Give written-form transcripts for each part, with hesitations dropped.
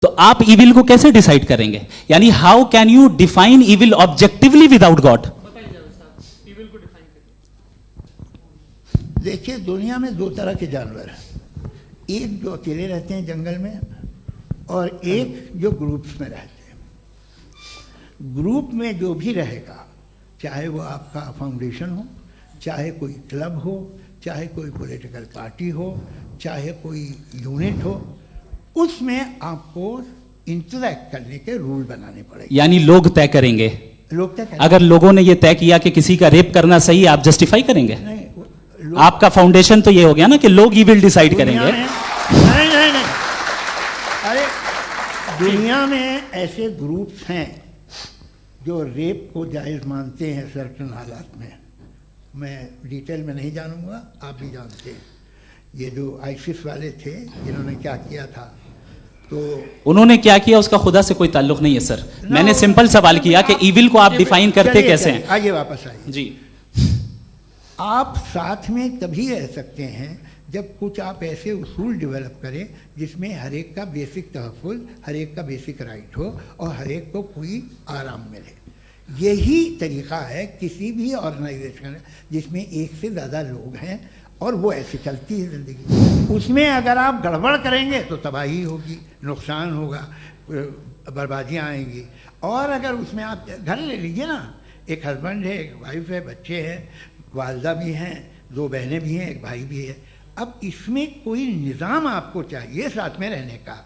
तो आप इविल को कैसे डिसाइड करेंगे? यानी how can you define evil objectively without God? देखिए, दुनिया में दो तरह के जानवर हैं, एक जो अकेले रहते हैं जंगल में और एक जो ग्रुप्स में रहते हैं। ग्रुप में जो भी रहेगा, चाहे वो आपका फाउंडेशन हो, चाहे कोई क्लब हो, चाहे कोई पॉलिटिकल पार्टी हो, चाहे कोई यूनिट हो, उसमें आपको इंटरैक्ट करने के रूल बनाने पड़ेंगे। यानी लोग तय करेंगे। लोग तय करेंगे। अगर लोगों ने ये तय किया कि किसी का रेप करना सही है, आप जस्टिफाई करेंगे? नहीं, आपका फाउंडेशन तो ये हो गया ना कि लोग इविल डिसाइड करेंगे। नहीं नहीं नहीं, अरे दुनिया में ऐसे ग्रुप्स हैं जो रेप को जायज़ मानते हैं सर्टेन हालात में। मैं डिटेल में नहीं जानूंगा, आप भी जानते हैं। ये जो आईसिस वाले थे, इन्होंने क्या किया था, तो उन्होंने क्या किया उसका खुदा से कोई ताल्लुक नहीं है सर। मैंने सिंपल सवाल किया कि इविल को आप डिफाइन करते कैसे हैं? आगे वापस आइए जी। आप साथ में तभी रह सकते हैं जब कुछ आप ऐसे उसूल डेवलप करें जिसमें हर एक का बेसिक तहफ़्फ़ुज़, हर एक का बेसिक राइट हो और हर एक को कोई आराम मिले। यही तरीक़ा है किसी भी ऑर्गेनाइजेशन जिसमें एक से ज़्यादा लोग हैं और वो ऐसे चलती है ज़िंदगी। उसमें अगर आप गड़बड़ करेंगे तो तबाही होगी, नुकसान होगा, बर्बादियाँ आएंगी। और अगर उसमें आप घर ले लीजिए ना, एक हस्बैंड है, एक वाइफ है, बच्चे हैं, वालदा भी हैं, दो बहनें भी हैं, एक भाई भी है। अब इसमें कोई निज़ाम आपको चाहिए साथ में रहने का,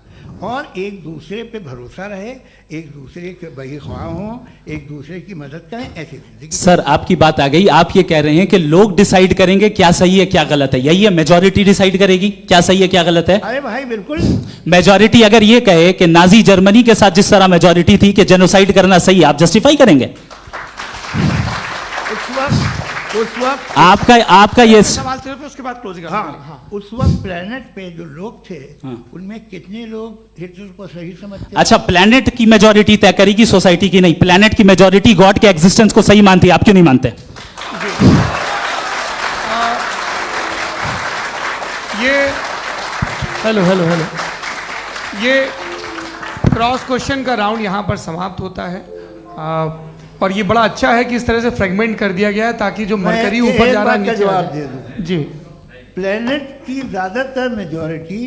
और एक दूसरे पे भरोसा रहे, एक दूसरे के बहीख्वाह हों, एक दूसरे की मदद करें, ऐसी जिंदगी। सर आपकी बात आ गई। आप ये कह रहे हैं कि लोग डिसाइड करेंगे क्या सही है क्या गलत है, यही है? मेजॉरिटी डिसाइड करेगी क्या सही है क्या गलत है? अरे भाई बिल्कुल। मेजॉरिटी अगर ये कहे कि नाजी जर्मनी के साथ जिस तरह मेजॉरिटी थी कि जेनोसाइड करना सही है, आप जस्टिफाई करेंगे? उस वक्त आपका ये सवाल सिर्फ उसके बाद क्लोजिंग। हाँ, उस वक्त प्लेनेट पे जो लोग थे, उनमें कितने लोग हिटलर को सही समझते? अच्छा, प्लेनेट की मेजॉरिटी तय करेगी सोसाइटी की नहीं। प्लेनेट की मेजॉरिटी गॉड के एग्जिस्टेंस को सही मानती है, आप क्यों नहीं मानते? ये हेलो हेलो हेलो, ये क्रॉस क्वेश्चन का राउंड यहाँ पर समाप्त होता है। और ये बड़ा अच्छा है कि इस तरह से फ्रेगमेंट कर दिया गया है ताकि जो मरकरी ऊपर जा रहा है नीचे जवाब दे दूं। जी। प्लेनेट की ज़्यादातर मेजॉरिटी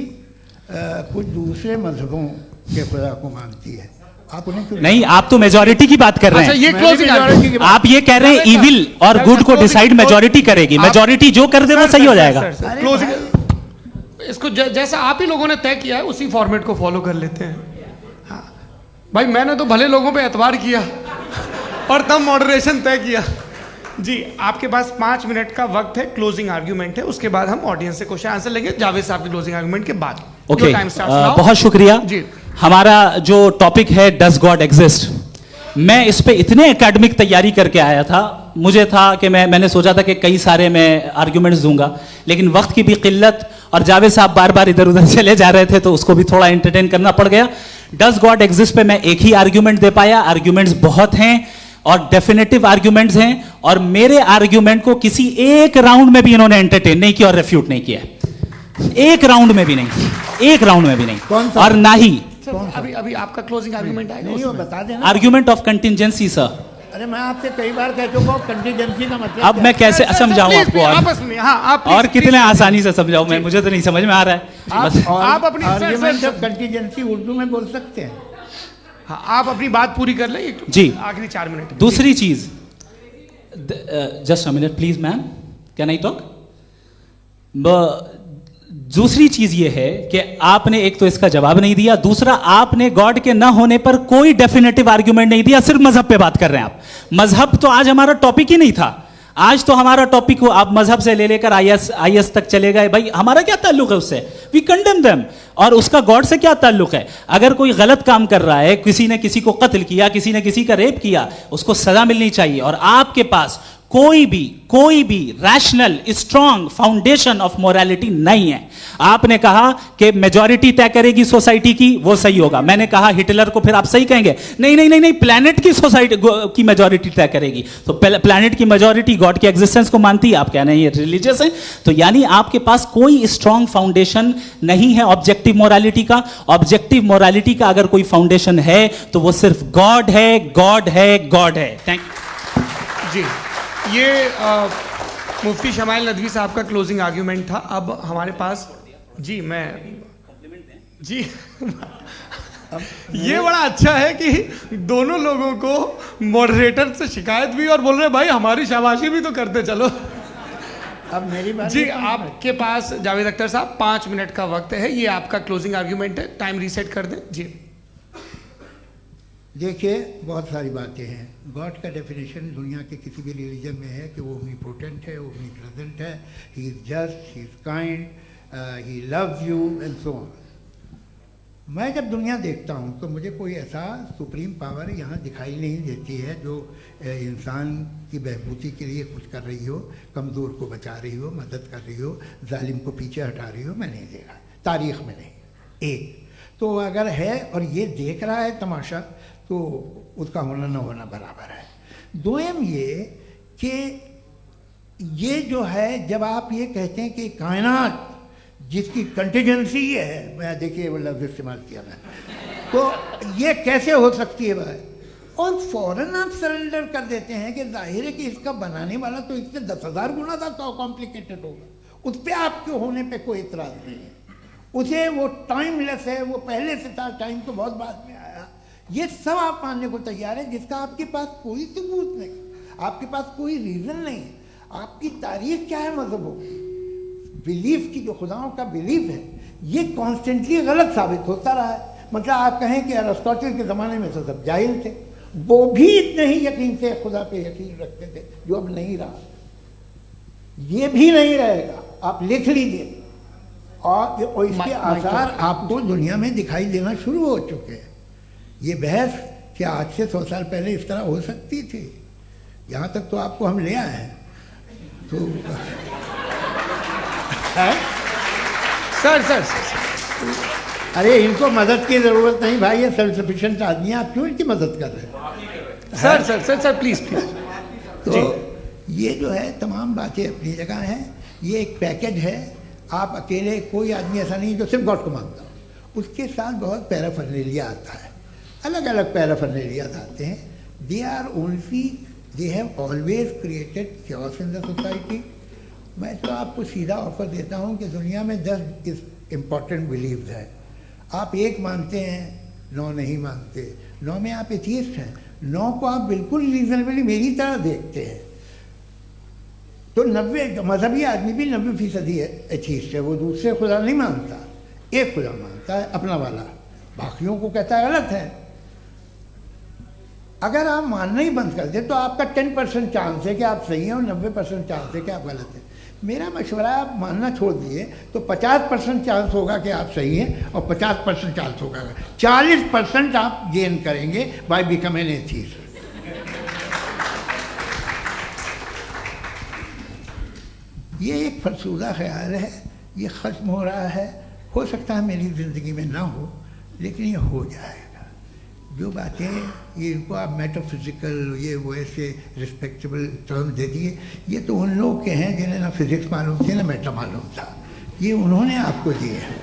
कुछ दूसरे मजहबों के खुदा को मानती है। आप उन्हें क्यों नहीं? आप तो मेजॉरिटी की बात कर रहे हैं। अच्छा, ये क्लोजिंग आप ये कह रहे हैं इविल और गुड को डिसाइड मेजॉरिटी करेगी। मेजॉरिटी जो कर दे वो सही हो जाएगा। क्लोजिंग इसको जैसा आप ही लोगों ने तय किया है उसी फॉर्मेट को फॉलो कर लेते हैं। हाँ भाई, मैंने तो भले लोगों पे एतबार किया और तब मॉडरेशन तय किया। जी, आपके पास 5 मिनट का वक्त है, क्लोजिंग आर्ग्यूमेंट है, उसके बाद हम ऑडियंस से क्वेश्चन आंसर लेंगे जावेद साहब की क्लोजिंग आर्ग्यूमेंट के बाद। ओके, बहुत शुक्रिया जी। हमारा जो टॉपिक है डज गॉड एग्जिस्ट, मैं इस पे इतने एकेडमिक तैयारी करके आया था। मुझे था कि मैंने सोचा था कि कई सारे मैं आर्ग्यूमेंट्स दूंगा, लेकिन वक्त की भी किल्लत और जावेद साहब बार बार इधर उधर चले जा रहे थे तो उसको भी थोड़ा एंटरटेन करना पड़ गया। डज गॉड एग्जिस्ट पे मैं एक ही आर्ग्यूमेंट दे पाया। आर्ग्यूमेंट्स बहुत हैं और डेफिनेटिव आर्ग्यूमेंट्स हैं, और मेरे आर्ग्यूमेंट को किसी एक राउंड में भी इन्होंने एंटरटेन नहीं किया और रेफ्यूट नहीं किया। एक राउंड में भी नहीं, एक राउंड में भी नहीं। और ना ही अभी आपका क्लोजिंग आर्ग्यूमेंट आएगा, नहीं वो बता देना। Argument of contingency sir. अरे मैं आपसे कई बार कह चुका हूं कंटीजेंसी का मतलब अब मैं कैसे समझाऊं आपको? आपस में हाँ, आप और कितने आसानी से समझाऊं मैं? मुझे तो नहीं समझ में आ रहा है। आप अपनी आर्ग्यूमेंट ऑफ कंटीजेंसी उर्दू में बोल सकते हैं। हाँ, आप अपनी बात पूरी कर लें जी, आखिरी 4 मिनट। दूसरी चीज, just a minute please ma'am, can I talk? दूसरी चीज ये है कि आपने एक तो इसका जवाब नहीं दिया, दूसरा आपने गॉड के ना होने पर कोई डेफिनेटिव आर्ग्यूमेंट नहीं दिया, सिर्फ मजहब पे बात कर रहे हैं आप। मजहब तो आज हमारा टॉपिक ही नहीं था। आज तो हमारा टॉपिक हो, आप मजहब से ले लेकर आईएस तक चले गए। भाई हमारा क्या ताल्लुक है उससे? We condemn them. और उसका गॉड से क्या ताल्लुक है? अगर कोई गलत काम कर रहा है, किसी ने किसी को कत्ल किया, किसी ने किसी का रेप किया, उसको सजा मिलनी चाहिए। और आपके पास कोई भी rational strong foundation of morality नहीं है। आपने कहा कि मेजॉरिटी तय करेगी सोसाइटी की, वो सही होगा। मैंने कहा हिटलर को फिर आप सही कहेंगे, नहीं नहीं नहीं नहीं, प्लैनेट की सोसाइटी की मेजॉरिटी तय करेगी। तो प्लैनेट की मेजॉरिटी गॉड के एग्जिस्टेंस को मानती है, आप कह रहे हैं ये रिलीजियस है। तो यानी आपके पास कोई स्ट्रांग फाउंडेशन नहीं है ऑब्जेक्टिव मोरालिटी का। ऑब्जेक्टिव मोरालिटी का अगर कोई फाउंडेशन है तो वो सिर्फ गॉड है, गॉड है, गॉड है। थैंक यू जी। ये मुफ्ती शमाइल नदवी साहब का क्लोजिंग आर्ग्यूमेंट था। अब हमारे पास जी जी ये बड़ा अच्छा है कि दोनों लोगों को मॉडरेटर से शिकायत भी और बोल रहे भाई हमारी शाबाशी भी तो करते चलो। अब मेरी बात जी, आपके पास जावेद अख्तर साहब 5 मिनट का वक्त है। ये आपका क्लोजिंग आर्ग्यूमेंट है, टाइम रीसेट कर दें जी। देखिए, बहुत सारी बातें हैं। गॉड का डेफिनेशन दुनिया के किसी भी रिलीजन में है कि वो ओमनीपोटेंट है, ओमनीप्रेजेंट है, he is just, he is kind, he loves you and so on. मैं जब दुनिया देखता हूँ तो मुझे कोई ऐसा सुप्रीम पावर यहाँ दिखाई नहीं देती है जो इंसान की बहबूदी के लिए कुछ कर रही हो, कमज़ोर को बचा रही हो, मदद कर रही हो, जालिम को पीछे हटा रही हो। मैं नहीं देखा, तारीख़ में नहीं। एक तो अगर है और ये देख रहा है तमाशा, तो उसका होना न होना बराबर है। दोयम ये कि ये जो है, जब आप ये कहते हैं कि कायनात जिसकी कंटिजेंसी है, मैं देखिए वो लफ्ज़ इस्तेमाल किया मैं, तो ये कैसे हो सकती है भाई? और फ़ौरन आप सरेंडर कर देते हैं कि जाहिर है कि इसका बनाने वाला तो इससे 10,000 गुना ज़्यादा कॉम्प्लिकेटेड होगा। उस पर आपके होने पे कोई इतराज़ नहीं है। उसे वो टाइमलेस है, वो पहले से था, टाइम तो बहुत बाद में आया। ये सब आप मानने को तैयार है जिसका आपके पास कोई सबूत नहीं, आपके पास कोई रीज़न नहीं है। आपकी तारीख क्या है मज़हबों की? बिलीफ की, जो खुदाओं का बिलीफ है, ये कॉन्स्टेंटली गलत साबित होता रहा है। मतलब आप कहें कि अरिस्टोटल के ज़माने में तो सब जाहिल थे, वो भी इतने ही यकीन से खुदा पे यकीन रखते थे, जो अब नहीं रहा। ये भी नहीं रहेगा, आप लिख लीजिए। और इसके आसार आपको दुनिया में दिखाई देना शुरू हो चुके हैं। ये बहस क्या आज से 100 साल पहले इस तरह हो सकती थी? यहाँ तक तो आपको हम ले आए हैं। तो सर अरे इनको मदद की ज़रूरत नहीं भाई, ये सेल्फ सफिशिएंट आदमी है, आप क्यों इनकी मदद कर रहे हैं? Sir please. तो ये जो है तमाम बातें अपनी जगह हैं। ये एक पैकेज है। आप अकेले, कोई आदमी ऐसा नहीं जो सिर्फ गॉड को मानता हो। उसके साथ बहुत पैराफर्नेलिया आता है, अलग अलग पैराफर्नेलिया आते हैं। They have always created chaos in the society. मैं तो आपको सीधा ऑफर देता हूँ कि दुनिया में 10 इम्पॉर्टेंट बिलीव्स हैं। आप एक मानते हैं, 9 नहीं मानते, 9 में आप एथियस्ट हैं, 9 को आप बिल्कुल रीजनेबली मेरी तरह देखते हैं। तो 90 मजहबी आदमी भी 90% एथियस्ट है, वो दूसरे खुदा नहीं मानता, एक खुदा मानता है अपना वाला, बाकियों को कहता है गलत है। अगर आप मानना ही बंद कर दें तो आपका 10% चांस है कि आप सही हैं और 90% चांस है कि आप गलत हैं। मेरा मशवरा है, आप मानना छोड़ दिए तो 50% चांस होगा कि आप सही हैं और 50% चांस होगा, 40% आप गेन करेंगे बाय बिकमिंग एन एथियस्ट। ये एक फरसूदा ख्याल है, ये ख़त्म हो रहा है। हो सकता है मेरी ज़िंदगी में ना हो, लेकिन ये हो जाएगा। जो बातें ये इनको आप मेटाफिज़िकल, ये वो ऐसे रिस्पेक्टेबल टर्म दे दिए, ये तो उन लोग के हैं जिन्हें ना फिज़िक्स मालूम थी ना मेटा मालूम था, ये उन्होंने आपको दिए हैं।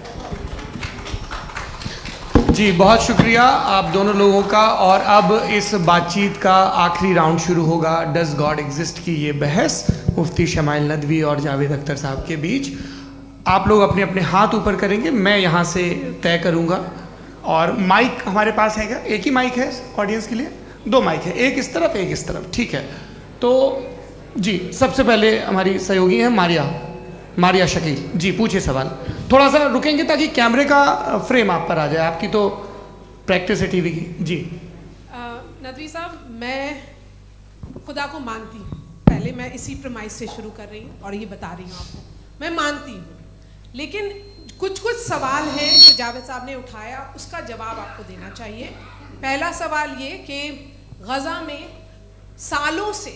जी बहुत शुक्रिया आप दोनों लोगों का। और अब इस बातचीत का आखिरी राउंड शुरू होगा, डज गॉड एग्जिस्ट की ये बहस मुफ्ती शमाइल नदवी और जावेद अख्तर साहब के बीच। आप लोग अपने अपने हाथ ऊपर करेंगे, मैं यहाँ से तय करूँगा। और माइक हमारे पास है क्या? एक ही माइक है ऑडियंस के लिए? 2 माइक है, एक इस तरफ एक इस तरफ, ठीक है। तो जी सबसे पहले हमारी सहयोगी है मारिया शकील जी, पूछिए सवाल। थोड़ा सा रुकेंगे ताकि कैमरे का फ्रेम आप पर आ जाए, आपकी तो प्रैक्टिस है टीवी की। जी नदवी साहब, मैं खुदा को मानती हूँ, पहले मैं इसी प्रमाइस से शुरू कर रही हूँ और ये बता रही हूँ आपको, मैं मानती हूँ। लेकिन कुछ सवाल हैं जो जावेद साहब ने उठाया, उसका जवाब आपको देना चाहिए। पहला सवाल ये कि गज़ा में सालों से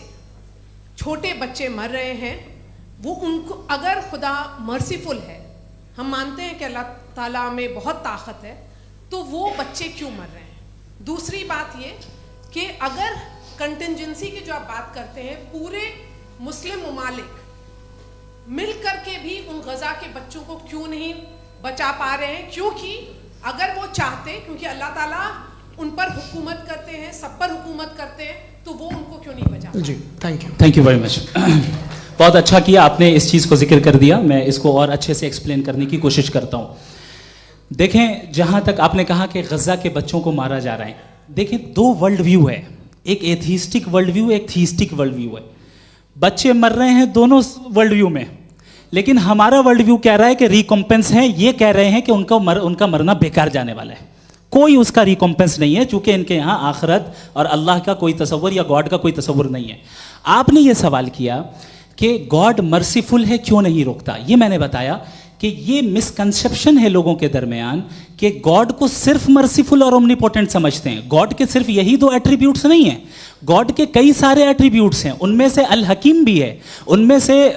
छोटे बच्चे मर रहे हैं, वो उनको, अगर खुदा मर्सीफुल है, हम मानते हैं कि अल्लाह ताला में बहुत ताकत है, तो वो बच्चे क्यों मर रहे हैं? दूसरी बात ये कि अगर कंटिजेंसी की जो आप बात करते हैं, पूरे मुस्लिम ममालिक मिल करके भी उन गजा के बच्चों को क्यों नहीं बचा पा रहे हैं? क्योंकि अगर वो चाहते, क्योंकि अल्लाह ताला उन पर हुकूमत करते हैं, सब पर हुकूमत करते हैं, तो वो उनको क्यों नहीं बचा? जी, thank you. Thank you very much. बहुत अच्छा किया आपने, इस चीज़ को जिक्र कर दिया। मैं इसको और अच्छे से एक्सप्लेन करने की कोशिश करता हूँ। देखें, जहाँ तक आपने कहा कि गजा के बच्चों को मारा जा रहा है, देखें दो वर्ल्ड व्यू है, एक एथीस्टिक वर्ल्ड व्यू, एक थीस्टिक वर्ल्ड व्यू है। बच्चे मर रहे हैं दोनों वर्ल्ड व्यू में, लेकिन हमारा वर्ल्ड व्यू कह रहा है कि रिकॉम्पेंस है, ये कह रहे हैं कि उनका मरना बेकार जाने वाला है, कोई उसका रिकॉम्पेंस नहीं है, चूंकि इनके यहाँ आखिरत और अल्लाह का कोई तसव्वुर या गॉड का कोई तसव्वुर नहीं है। आपने ये सवाल किया कि गॉड मर्सीफुल है, क्यों नहीं रोकता? ये मैंने बताया कि ये मिसकंसेप्शन है लोगों के दरमियान कि गॉड को सिर्फ मर्सीफुल और ओमनीपोटेंट समझते हैं। गॉड के सिर्फ यही दो एट्रीब्यूट्स नहीं हैं, गॉड के कई सारे एट्रीब्यूट्स हैं, उनमें से अल हकीम भी है, उनमें से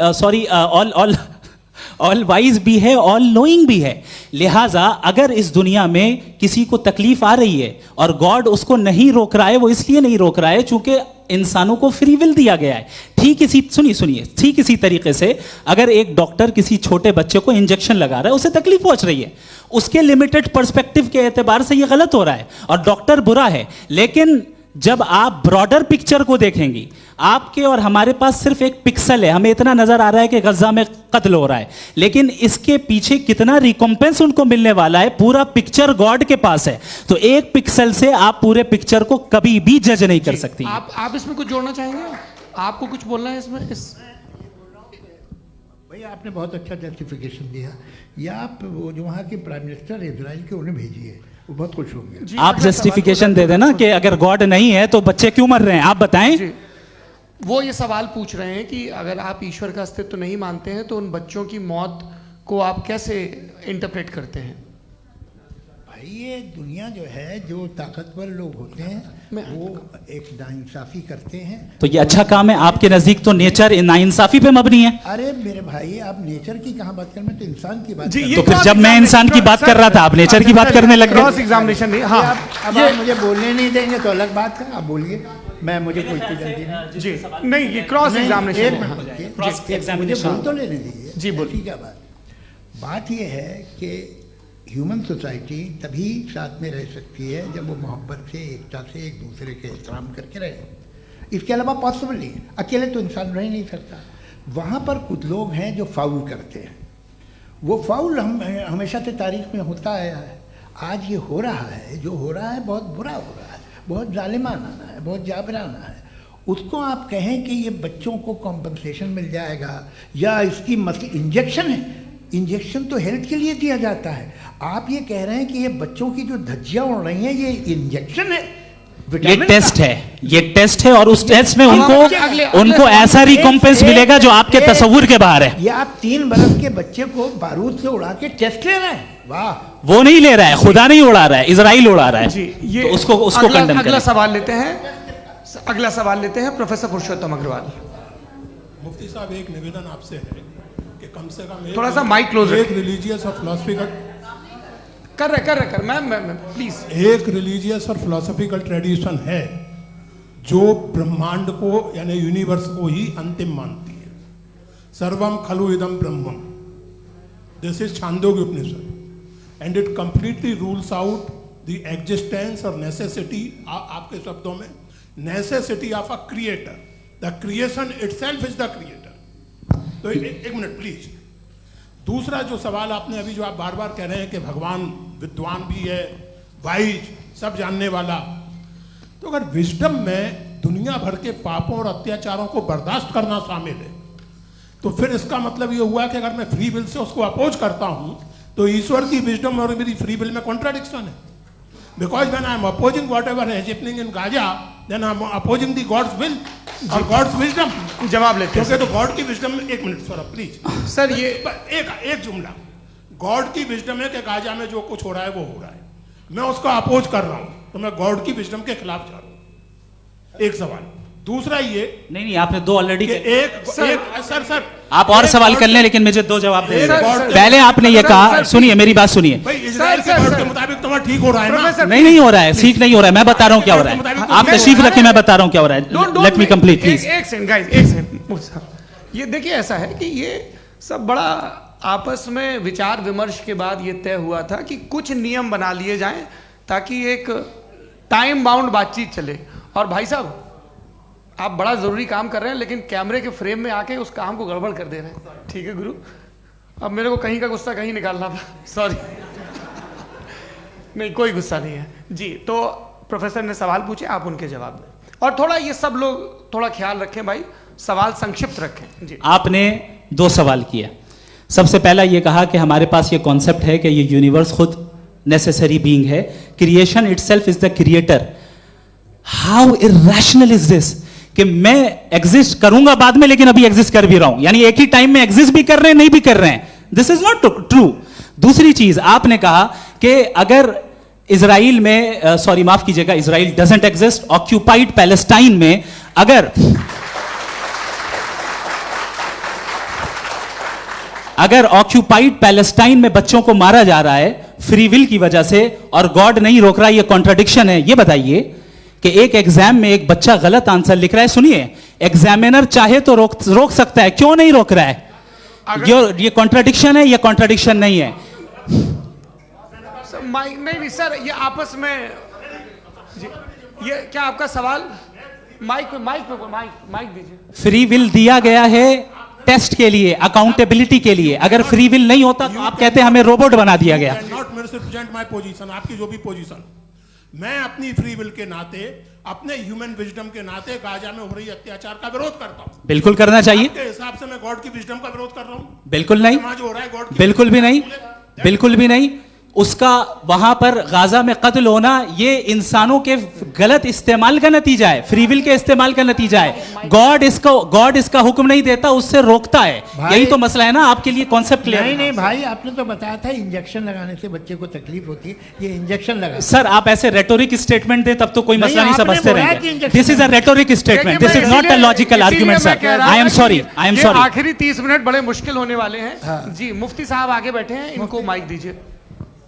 ऑल वाइज भी है, ऑल नोइंग भी है। लिहाजा अगर इस दुनिया में किसी को तकलीफ आ रही है और गॉड उसको नहीं रोक रहा है, वो इसलिए नहीं रोक रहा है चूंकि इंसानों को फ्री विल दिया गया है। ठीक इसी तरीके से अगर एक डॉक्टर किसी छोटे बच्चे को इंजेक्शन लगा रहा है, उसे तकलीफ पहुंच रही है, उसके लिमिटेड पर्सपेक्टिव के एतबार से यह गलत हो रहा है और डॉक्टर बुरा है। लेकिन जब आप ब्रॉडर पिक्चर को देखेंगी, आपके और हमारे पास सिर्फ एक पिक्सल है, हमें इतना नजर आ रहा है कि गजा में कत्ल हो रहा है, लेकिन इसके पीछे कितना रिकॉम्पेंस उनको मिलने वाला है, पूरा पिक्चर गॉड के पास है। तो एक पिक्सल से आप पूरे पिक्चर को कभी भी जज नहीं कर सकती। आप इसमें कुछ जोड़ना चाहेंगे? आपको कुछ बोलना है इसमें? भैया आपने बहुत अच्छा जस्टिफिकेशन दिया। या आप वो जो वहाँ के प्राइम मिनिस्टर इजराइल के, उन्हें भेजिए, वो बहुत खुश होंगे। आप जस्टिफिकेशन दे देना कि अगर गॉड नहीं है तो बच्चे क्यों मर रहे हैं, आप बताएं। वो ये सवाल पूछ रहे हैं कि अगर आप ईश्वर का अस्तित्व नहीं मानते हैं तो उन बच्चों की मौत को आप कैसे इंटरप्रेट करते हैं? भाई ये दुनिया जो है, जो ताकतवर लोग होते हैं वो एक नाइंसाफी करते हैं। तो ये अच्छा काम है आपके नजदीक, तो नेचर नाइंसाफी पे मबनी है। अरे मेरे भाई, आप नेचर की कहाँ बात कर रहे हैं, तो इंसान की बात। तो फिर जब मैं इंसान की बात कर रहा था, आप नेचर की बात करने लग गए। क्रॉस एग्जामिनेशन नहीं। हाँ, अब आप मुझे बोलने नहीं देंगे तो अलग बात है, आप बोलिए, मैं मुझे कोई जल्दी नहीं। जी नहीं, ये क्रॉस एग्जामिनेशन मुझे बोल तो लेने दीजिए। जी बोलिए। क्या बात ये है कि ह्यूमन सोसाइटी तभी साथ में रह सकती है जब वो मोहब्बत से, एकता से, एक दूसरे के एहतराम करके रहे। इसके अलावा पॉसिबल नहीं है, अकेले तो इंसान रह नहीं सकता। वहाँ पर कुछ लोग हैं जो फाउल करते हैं, वो फाउल हम हमेशा से तारीख में होता आया है। आज ये हो रहा है, जो हो रहा है बहुत बुरा हो रहा है, बहुत जालिमाना है, बहुत जाबराना है। उसको आप कहें कि ये बच्चों को कॉम्पनसेशन मिल जाएगा या इसकी इंजेक्शन है, इंजेक्शन तो हेल्थ के लिए दिया जाता है। आप ये कह रहे हैं कि ये बच्चों की जो धज्जियां उड़ रही हैं ये इंजेक्शन है, ये टेस्ट है, ये टेस्ट है और उस टेस्ट में उनको ऐसा रिकॉम्पेंस मिलेगा जो आपके तसव्वुर के बाहर है। ये आप 3 बरस के बच्चे को बारूद से उड़ा के टेस्ट ले रहे हैं। वाह, वो नहीं ले रहा है, खुदा नहीं उड़ा रहा है, इजराइल उड़ा रहा है। जी, ये तो उसको कंडेम अगला सवाल लेते हैं प्रोफेसर पुरुषोत्तम अग्रवाल। मुफ्ती साहब, एक निवेदन आपसे है कि कम से कम थोड़ा सा माइक क्लोज, एक रिलीजियस और फिलॉसफिकल कर मैम प्लीज। एक रिलीजियस और फिलोसॉफिकल ट्रेडिशन है जो ब्रह्मांड को यानी यूनिवर्स को ही अंतिम मानती है। सर्वम खलु इदम ब्रह्मम, this is Chandogya Upanishad and it completely rules out the existence और नेसेसिटी, आपके शब्दों में necessity of a creator. The creation itself is the creator. तो एक मिनट प्लीज। दूसरा जो सवाल आपने अभी, जो आप बार बार कह रहे हैं कि भगवान विद्वान भी है, वाइज, सब जानने वाला, तो अगर विजडम में दुनिया भर के पापों और अत्याचारों को बर्दाश्त करना शामिल है, तो फिर इसका मतलब ये हुआ कि अगर मैं फ्री विल से उसको अपोज करता हूं तो ईश्वर की विजडम और मेरी फ्री विल में कॉन्ट्राडिक्शन है। Because when I am opposing whatever is happening in Gaza, then I am opposing the God's will और गॉड्स विजडम। जवाब लेते हैं तो गॉड की विजडम में, एक मिनट सर प्लीज सर, ये एक जुमला, गॉड की विजडम है कि गाजा में जो कुछ हो रहा है वो हो रहा है, मैं उसको अपोज कर रहा हूं, तो मैं गॉड की विजडम के खिलाफ जा रहा हूं। एक सवाल। दूसरा ये नहीं आपने 2 ऑलरेडी कि सर आप और सवाल कर लें, लेकिन मुझे 2 जवाब दे सर, दें। सर, पहले आपने ये कहा, सर, सुनिए मेरी बात सुनिए। भाई इजराइल के बोर्ड के मुताबिक तुम्हारा ठीक हो रहा है ना? प्रोफेसर, नहीं हो रहा है, ठीक नहीं हो रहा है, मैं बता रहा हूँ क्या हो रहा है। आप तशरीफ रखें, मैं बता रहा हूँ क्या हो रहा है। Let me complete please. एक सेकंड गाइस, एक सेकंड। ये देखिए ऐसा है कि ये सब बड़ा आपस में विचार विमर्श के बाद ये तय हुआ था कि कुछ नियम बना लिए जाएं ताकि एक टाइम बाउंड बातचीत चले। और भाई साहब आप बड़ा जरूरी काम कर रहे हैं, लेकिन कैमरे के फ्रेम में आके उस काम को गड़बड़ कर दे रहे हैं। ठीक है गुरु, अब मेरे को कहीं का गुस्सा कहीं निकालना था, सॉरी। नहीं कोई गुस्सा नहीं है जी। तो प्रोफेसर ने सवाल पूछे, आप उनके जवाब दें, और थोड़ा ये सब लोग थोड़ा ख्याल रखें भाई, सवाल संक्षिप्त रखें जी। आपने 2 सवाल किए। सबसे पहला ये कहा कि हमारे पास ये कॉन्सेप्ट है कि ये यूनिवर्स खुद नेसेसरी बीइंग है, creation itself is the creator. How irrational is this कि मैं एग्जिस्ट करूंगा बाद में, लेकिन अभी एग्जिस्ट कर भी रहा हूं, यानी एक ही टाइम में एग्जिस्ट भी कर रहे हैं, नहीं भी कर रहे हैं। This is not true. दूसरी चीज आपने कहा कि अगर इजराइल में, सॉरी माफ कीजिएगा, Israel doesn't exist, occupied Palestine में अगर ऑक्यूपाइड पैलेस्टाइन में बच्चों को मारा जा रहा है फ्री विल की वजह से और गॉड नहीं रोक रहा, ये कॉन्ट्रडिक्शन है। ये बताइए कि एक एग्जाम में एक बच्चा गलत आंसर लिख रहा है, सुनिए, एग्जामिनर चाहे तो रोक सकता है, क्यों नहीं रोक रहा है? ये कॉन्ट्रडिक्शन है, ये कॉन्ट्रडिक्शन नहीं है। माइक नहीं सर, ये आपस में जी, ये क्या आपका सवाल? माइक दीजिए। फ्री विल दिया गया है टेस्ट के लिए, अकाउंटेबिलिटी के लिए। अगर फ्री विल नहीं होता तो आप कहते हैं हमें रोबोट बना दिया गया। नॉट मिसरिप्रेजेंट माय पोजीशन, आपकी जो भी पोजीशन, मैं अपनी फ्री विल के नाते, अपने ह्यूमन विजडम के नाते गाजा में हो रही अत्याचार का विरोध करता हूं। बिल्कुल करना चाहिए। आपके हिसाब से मैं गॉड की विजडम का विरोध कर रहा हूं? बिल्कुल नहीं, समाज हो रहा है गॉड की, बिल्कुल भी नहीं, बिल्कुल भी नहीं। उसका वहां पर गाजा में कत्ल होना ये इंसानों के गलत इस्तेमाल का नतीजा है, फ्री विल के इस्तेमाल का नतीजा है। गॉड इसका हुक्म नहीं देता, उससे रोकता है। यही तो मसला है ना, आपके लिए कॉन्सेप्ट क्लियर है? नहीं भाई, आपने तो बताया था इंजेक्शन लगाने से बच्चे को तकलीफ होती है, ये इंजेक्शन लगा। सर आप ऐसे रेटोरिक स्टेटमेंट दें तब तो कोई मसला नहीं, आपने समझते बोला कि रहेंगे। Injection this is a rhetoric statement, this is not a logical argument sir. I am sorry, I am sorry. आखिरी 30 मिनट बड़े मुश्किल होने वाले हैं जी। मुफ्ती साहब आगे बैठे हैं, इनको माइक दीजिए।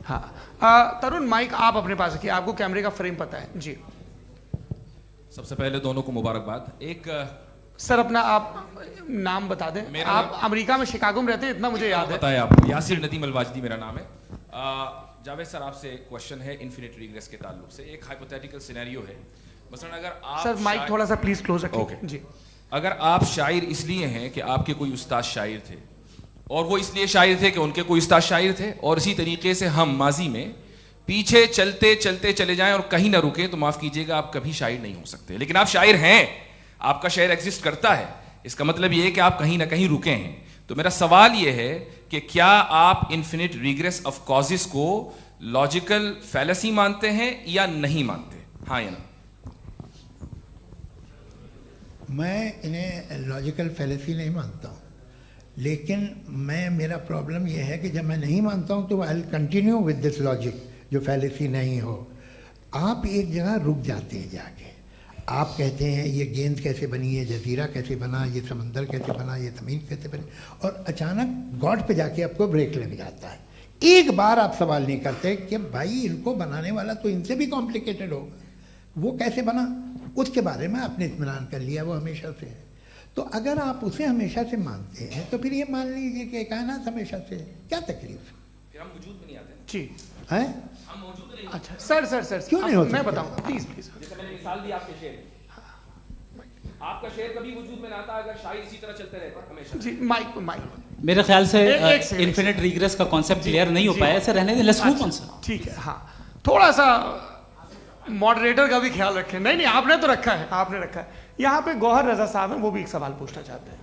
हाँ तरुण, माइक आप अपने पास रखिए, आपको कैमरे का फ्रेम पता है जी। सबसे पहले दोनों को मुबारकबाद। एक सर अपना आप नाम बता दें। आप अमेरिका में शिकागो में रहते हैं, इतना मुझे याद है। बताया आपको, यासिर नदीम अलवाजदी मेरा नाम है। जावेद सर आपसे एक क्वेश्चन है इन्फिनिट रिग्रेस के ताल्लुक से। एक हाइपोथेटिकल सिनेरियो है, मसलन अगर आप सर माइक थोड़ा सा प्लीज क्लोज रखें। ओके जी। अगर आप शायर इसलिए हैं कि आपके कोई उस्ताद शायर थे, और वो इसलिए शायर थे कि उनके कोई उस्ताद शायर थे, और इसी तरीके से हम माजी में पीछे चलते चलते चले जाएं और कहीं ना रुके, तो माफ कीजिएगा आप कभी शायर नहीं हो सकते। लेकिन आप शायर हैं, आपका शायर एग्जिस्ट करता है, इसका मतलब ये है कि आप कहीं ना कहीं रुके हैं। तो मेरा सवाल ये है कि क्या आप इन्फिनिट रिग्रेस ऑफ कॉजेस को लॉजिकल फैलेसी मानते हैं या नहीं मानते? हाँ या ना? मैं इन्हें लॉजिकल फैलेसी नहीं मानता हूँ, लेकिन मेरा प्रॉब्लम यह है कि जब मैं नहीं मानता हूँ तो I will continue with this logic जो फैलेसी नहीं हो। आप एक जगह रुक जाते हैं जाके, आप कहते हैं ये गेंद कैसे बनी, ये जजीरा कैसे बना, ये समंदर कैसे बना, ये ज़मीन कैसे बनी, और अचानक गॉड पे जाके आपको ब्रेक लग जाता है। एक बार आप सवाल नहीं करते कि भाई इनको बनाने वाला तो इनसे भी कॉम्प्लिकेटेड होगा, वो कैसे बना, उसके बारे में आपने इत्मीनान कर लिया, वो हमेशा से है। तो अगर आप उसे हमेशा से मानते हैं तो फिर ये मान लीजिए कि कायनात हमेशा से है, क्या तकलीफ? फिर हम वजूद में नहीं आते जी है? हम मौजूद नहीं। अच्छा सर क्यों नहीं हो सकता? मैं बताऊंगा प्लीज। जैसे मैंने मिसाल दी आपके शेर, आपका शेर कभी वजूद में ना आता अगर शायर इसी तरह चलते रहते हमेशा। जी माइक मेरे ख्याल से एक सेकंड, इन्फिनिट रिग्रेस का कॉन्सेप्ट क्लियर नहीं हो पाया, ऐसे रहने दें, लेट्स मूव ऑन सर। ठीक है। हाँ थोड़ा सा मॉडरेटर का भी ख्याल रखें। नहीं आपने तो रखा है, आपने रखा है। यहाँ पे गौहर रजा साहब हैं, वो भी एक सवाल पूछना चाहते हैं।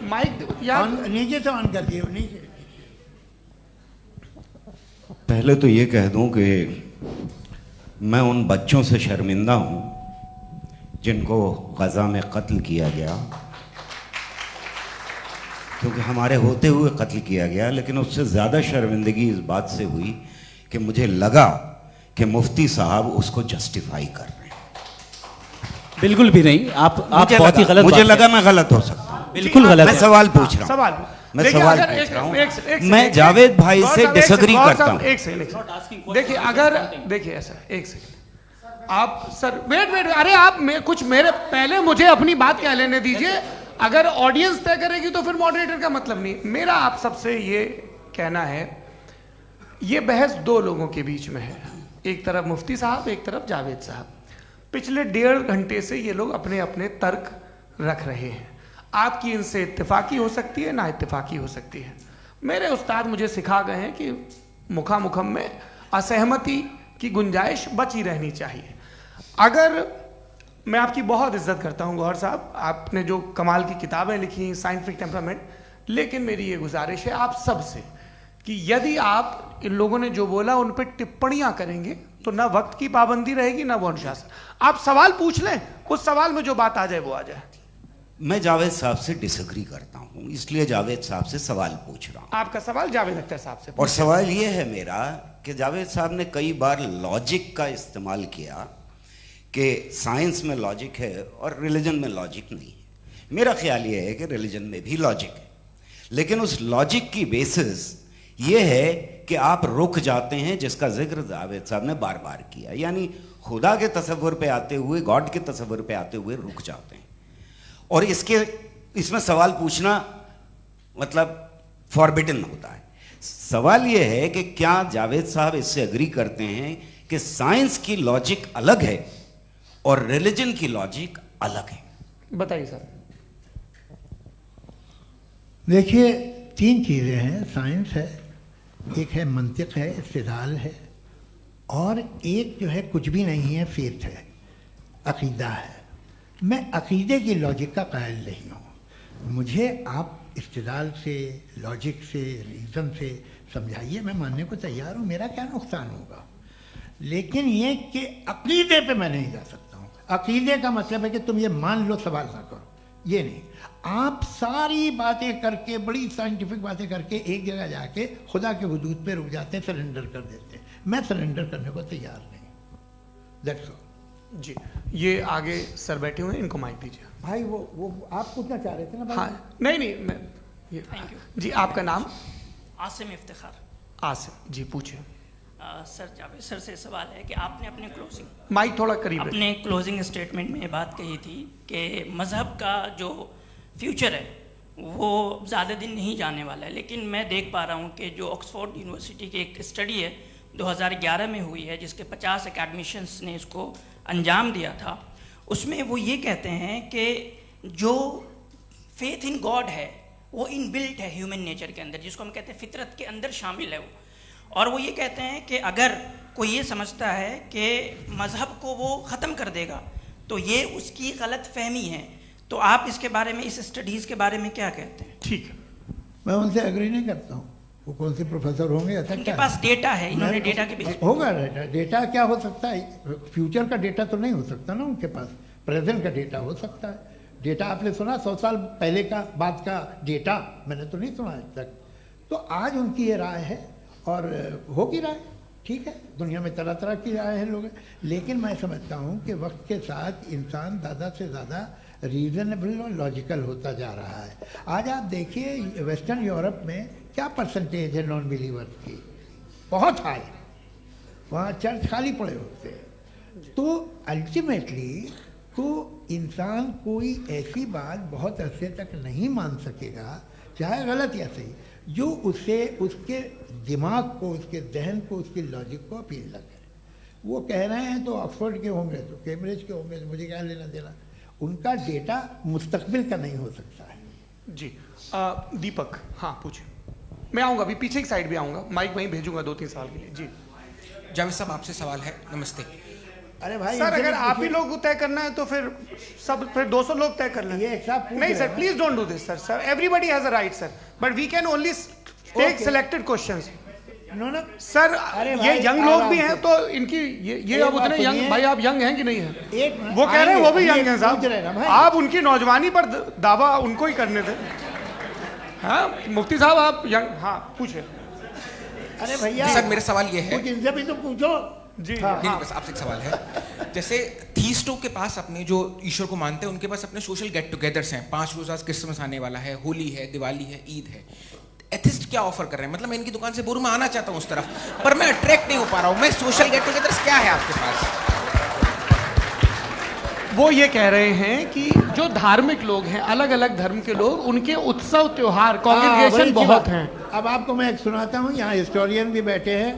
माइक यार नीचे से ऑन कर दिए, नीचे। पहले तो ये कह दूं कि मैं उन बच्चों से शर्मिंदा हूं जिनको गज़ा में कत्ल किया गया, क्योंकि हमारे होते हुए कत्ल किया गया। लेकिन उससे ज़्यादा शर्मिंदगी इस बात से हुई कि मुझे लगा कि मुफ्ती साहब उसको जस्टिफाई कर रहे हैं। बिल्कुल भी नहीं, आप बहुत ही गलत मुझे बात लगा मैं गलत हो सकता हूँ। बिल्कुल गलत मैं है। सवाल पूछ रहा हूँ, सवाल मैं देखिए, सवाल अगर पूछ एक- रहा हूँ। एक- एक- मैं एक- जावेद भाई गौर से साहब, एक डिसएग्री सेकंड, गौर करता साहब, हूँ। एक सेकंड देखिए, अगर देखिए ऐसा एक सेकंड आप सर वेट, अरे आप कुछ मेरे पहले मुझे अपनी बात कह लेने दीजिए। अगर ऑडियंस तय करेगी तो फिर मॉडरेटर का मतलब नहीं। मेरा आप सबसे ये कहना है, ये बहस दो लोगों के बीच में है, एक तरफ मुफ्ती साहब, एक तरफ जावेद साहब। पिछले 1.5 घंटे से ये लोग अपने अपने तर्क रख रहे हैं। आपकी इनसे इत्तेफाकी हो सकती है, ना इत्तेफाकी हो सकती है। मेरे उस्ताद मुझे सिखा गए हैं कि मुखामुखम में असहमति की गुंजाइश बची रहनी चाहिए। अगर मैं आपकी बहुत इज्जत करता हूँ गौहर साहब, आपने जो कमाल की किताबें लिखी, साइंटिफिक टेम्परामेंट, लेकिन मेरी ये गुजारिश है आप सबसे कि यदि आप इन लोगों ने जो बोला उन पर टिप्पणियां करेंगे तो ना वक्त की पाबंदी रहेगी, ना वो अनुशासन। आप सवाल पूछ लें, उस सवाल में जो बात आ जाए वो आ जाए। मैं जावेद साहब से डिसएग्री करता हूँ, इसलिए जावेद साहब से सवाल पूछ रहा हूँ। आपका सवाल जावेद अख्तर साहब से। और सवाल ये है मेरा कि जावेद साहब ने कई बार लॉजिक का इस्तेमाल किया कि साइंस में लॉजिक है और रिलीजन में लॉजिक नहीं है। मेरा ख्याल ये है कि रिलीजन में भी लॉजिक है, लेकिन उस लॉजिक की बेसिस ये है कि आप रुक जाते हैं, जिसका जिक्र जावेद साहब ने बार बार किया, यानी खुदा के तसव्वुर पे आते हुए, गॉड के तसव्वुर पे आते हुए रुक जाते हैं। और इसमें सवाल पूछना मतलब फॉरबिडन होता है। सवाल यह है कि क्या जावेद साहब इससे एग्री करते हैं कि साइंस की लॉजिक अलग है और रिलीजन की लॉजिक अलग है? बताइए सर। देखिए, 3 चीज़ें हैं। साइंस है, एक है मंतिक है, इस्तिदलाल है, और एक जो है कुछ भी नहीं है, फेथ है, अकीदा है। मैं अकीदे की लॉजिक का कायल नहीं हूँ। मुझे आप इस्तिदलाल से, लॉजिक से, रीज़न से समझाइए, मैं मानने को तैयार हूँ, मेरा क्या नुकसान होगा। लेकिन ये कि अकीदे पे मैं नहीं जा सकता हूँ। अकीदे का मतलब है कि तुम ये मान लो, सवाल ना करो, ये नहीं। आप सारी बातें करके, बड़ी साइंटिफिक बातें करके एक जगह जाके खुदा के हुदूद पे रुक जाते हैं, सरेंडर कर देते हैं। मैं सरेंडर करने को तैयार नहीं। That's all. जी, ये आगे सर बैठे हुए हैं, इनको माइक दीजिए। भाई वो आप पूछना चाह रहे थे ना भाई? हाँ, नहीं मैं ये थैंक यू। जी, आपका नाम? आसिम इफ्तिखार। आसिम जी, पूछिए। सर, जावेद सर से सवाल है कि आपने अपने क्लोजिंग माइक थोड़ा करीब रखिए। अपने क्लोजिंग स्टेटमेंट में ये बात कही थी कि मज़हब का जो फ्यूचर है वो ज़्यादा दिन नहीं जाने वाला है, लेकिन मैं देख पा रहा हूँ कि जो ऑक्सफोर्ड यूनिवर्सिटी की एक स्टडी है 2011 में हुई है, जिसके 50 एकेडमिशियंस ने इसको अंजाम दिया था, उसमें वो ये कहते हैं कि जो फेथ इन गॉड है वो इनबिल्ट है ह्यूमन नेचर के अंदर, जिसको हम कहते हैं फितरत के अंदर शामिल है वो। और वो ये कहते हैं कि अगर कोई ये समझता है कि मज़हब को वो ख़त्म कर देगा तो ये उसकी गलत फहमी है। तो आप इसके बारे में, इस स्टडीज़ के बारे में क्या कहते हैं? ठीक है। मैं उनसे एग्री नहीं करता हूँ। वो कौन से प्रोफेसर होंगे? ऐसा उनके क्या पास डेटा है, इन्होंने डेटा के बेस होगा। डेटा क्या हो सकता है? फ्यूचर का डेटा तो नहीं हो सकता ना उनके पास। प्रेजेंट का डेटा हो सकता है। डेटा आपने सुना 100 साल पहले का बाद का डेटा? मैंने तो नहीं सुना आज तक। तो आज उनकी ये राय है और होगी राय, ठीक है। दुनिया में तरह तरह की राय है लोग, लेकिन मैं समझता हूँ कि वक्त के साथ इंसान ज़्यादा से ज़्यादा रीज़नेबल और लॉजिकल होता जा रहा है। आज आप देखिए वेस्टर्न यूरोप में क्या परसेंटेज है नॉन बिलीवर्स की? बहुत हाई। वहाँ चर्च खाली पड़े होते हैं। तो अल्टीमेटली तो इंसान कोई ऐसी बात बहुत अरसे तक नहीं मान सकेगा, चाहे गलत या सही, जो उसे, उसके दिमाग को, उसके जहन को, उसकी लॉजिक को अपील न करे। वो कह रहे हैं तो ऑक्सफोर्ड के होंगे तो कैम्ब्रिज के होंगे, तो मुझे क्या लेना देना। उनका डेटा मुस्तकबिल का नहीं हो सकता है। जी, दीपक, हाँ पूछिए। मैं आऊँगा अभी, पीछे की साइड भी आऊँगा, माइक वहीं भेजूंगा 2-3 साल के लिए। जी जावेद साहब, आपसे सवाल है। नमस्ते अरे भाई, सर, अगर आप ही लोग तय करना है तो फिर 200 लोग तय कर लें। ये एक साहब पूछ नहीं रहे सर, हैं। Please don't do this sir. Sir, everybody has a right sir, but we can only take Okay. Selected questions. No no sir, अरे ये भाई, यंग लोग आराम भी से। हैं तो इनकी ये एक अब बात उतने यंग, सुनिए। भाई आप यंग हैं कि नहीं हैं? एक मिनट, वो कह रहे हैं वो भी आएंगे, यंग हैं पूछ रहे हैं ना साहब। भाई। आप उनकी नौजवानी पर दावा उनको ही करने थे। हाँ मुफ्ती साहब, आप यंग, हाँ पूछे। अरे भैया, सर, मेरा सवाल ये है। कुछ इनसे भी तो पूछो। जी हाँ। नहीं, बस आपसे एक सवाल है। जैसे थीस्टों के पास अपने जो ईश्वर को मानते हैं उनके पास अपने सोशल गेट टुगेदर्स हैं। 5 रोज आज क्रिसमस आने वाला है, होली है, दिवाली है, ईद है। एथिस्ट क्या ऑफर कर रहे हैं? मतलब मैं इनकी दुकान से बोलूं मैं आना चाहता हूं उस तरफ, पर मैं अट्रैक्ट नहीं हो पा रहा हूं। मैं सोशल गेट टुगेदर्स क्या है आपके पास? वो ये कह रहे हैं कि जो धार्मिक लोग हैं, अलग अलग धर्म के लोग, उनके उत्सव त्योहार कॉन्ग्रेगेशन बहुत हैं। अब आपको मैं एक सुनाता हूँ, यहाँ हिस्टोरियन भी बैठे हैं।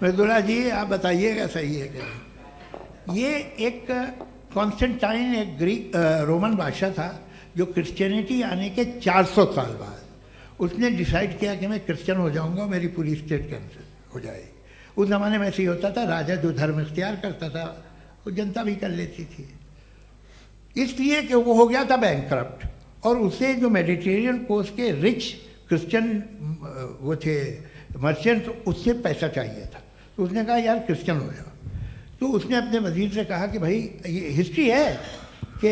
मृदुला जी आप बताइएगा सही है कि नहीं। ये एक कॉन्स्टेंटाइन एक ग्रीक रोमन बादशाह था जो क्रिश्चियनिटी आने के 400 साल बाद उसने डिसाइड किया कि मैं क्रिश्चियन हो जाऊंगा, मेरी पूरी स्टेट कैंसिल हो जाएगी। उस ज़माने में ऐसे ही होता था, राजा जो धर्म इख्तियार करता था वो जनता भी कर लेती थी, इसलिए कि वो हो गया था बैंकक्रप्ट। और उसे जो मेडिटेरियन कोस्ट के रिच क्रिश्चियन वो थे मर्चेंट, उससे पैसा चाहिए था। तो उसने कहा यार क्रिश्चियन हो जाओ। तो उसने अपने वजीर से कहा कि भाई ये हिस्ट्री है कि